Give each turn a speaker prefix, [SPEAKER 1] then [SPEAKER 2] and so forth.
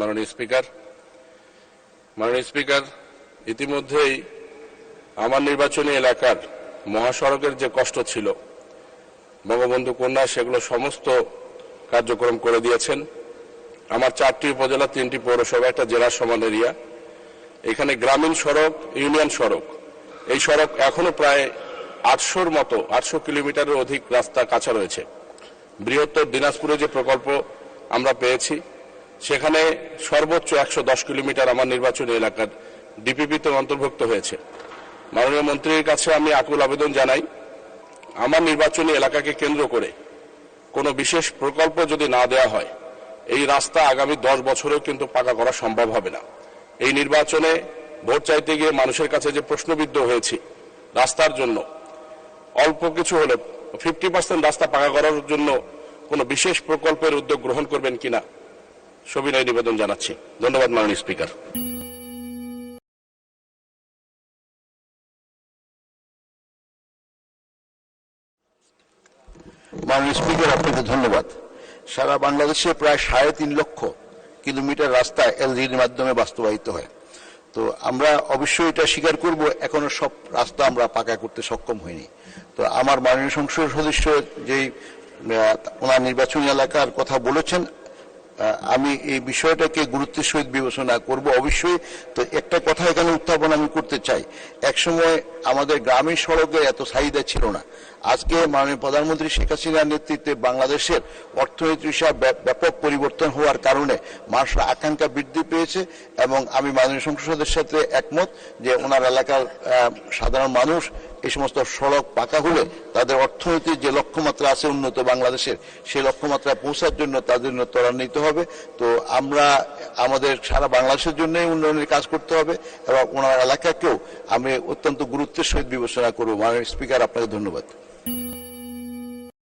[SPEAKER 1] মাননীয় স্পিকার, ইতিমধ্যেই আমার নির্বাচনী এলাকার মহাসড়কের যে কষ্ট ছিল বঙ্গবন্ধু কন্যা, সেগুলো সমস্ত কার্যক্রম করে দিয়েছেন। আমার 4টি উপজেলা, 3টি পৌরসভা, একটা জেলার সমান এরিয়া। এখানে গ্রামীণ সড়ক, ইউনিয়ন সড়ক, এই সড়ক এখনো প্রায় 800 কিলোমিটারের অধিক রাস্তা কাঁচা রয়েছে। বৃহত্তর দিনাজপুরে যে প্রকল্প আমরা পেয়েছি, সেখানে সর্বোচ্চ 110 কিলোমিটার আমার নির্বাচনী এলাকার ডিপিপিতে অন্তর্ভুক্ত হয়েছে। মাননীয় মন্ত্রীর কাছে আমি আকুল আবেদন জানাই, আমার নির্বাচনী এলাকাকে কেন্দ্র করে কোনো বিশেষ প্রকল্প যদি না দেওয়া হয়, এই রাস্তা আগামী 10 বছরেও কিন্তু পাকা করা সম্ভব হবে না। এই নির্বাচনে ভোট চাইতে গিয়ে মানুষের কাছে যে প্রশ্নবিদ্ধ হয়েছি রাস্তার জন্য, অল্প কিছু হলে 50% রাস্তা পাকা করার জন্য কোনো বিশেষ প্রকল্পের উদ্যোগ গ্রহণ করবেন কিনা সবিনয় নিবেদন জানাচ্ছি। ধন্যবাদ মাননীয় স্পিকার।
[SPEAKER 2] মাননীয় স্পিকার, আপনাকে ধন্যবাদ। সারা বাংলাদেশে প্রায় 3.5 লক্ষ কিলোমিটার রাস্তা এলজিডির মাধ্যমে বাস্তবায়িত হয়। তো আমরা অবশ্যই এটা স্বীকার করব, এখনো সব রাস্তা আমরা পাকা করতে সক্ষম হইনি। তো আমার মাননীয় সংসদ সদস্য যেই ওনার নির্বাচনী এলাকার কথা বলেছেন, আমি এই বিষয়টাকে গুরুত্বের সহিত বিবেচনা করব অবশ্যই। তো একটা কথা এখানে উত্থাপন আমি করতে চাই, একসময় আমাদের গ্রামীণ সড়কের এত চাহিদা ছিল না। আজকে মাননীয় প্রধানমন্ত্রী শেখ হাসিনার নেতৃত্বে বাংলাদেশের অর্থনীতির ব্যাপক পরিবর্তন হওয়ার কারণে মানুষের আকাঙ্ক্ষা বৃদ্ধি পেয়েছে, এবং আমি মাননীয় সংসদ সদস্যের সাথে একমত যে ওনার এলাকার সাধারণ মানুষ এই সমস্ত সড়ক পাকা হলে তাদের অর্থনীতির যে লক্ষ্যমাত্রা আছে উন্নত বাংলাদেশের, সেই লক্ষ্যমাত্রায় পৌঁছার জন্য তাদের জন্য ত্বরান্বিত হবে। তো আমরা আমাদের সারা বাংলাদেশের জন্যই উন্নয়নের কাজ করতে হবে, এবং ওনার এলাকাকেও আমি অত্যন্ত গুরুত্বের সহিত বিবেচনা করব। মাননীয় স্পিকার, আপনাকে ধন্যবাদ।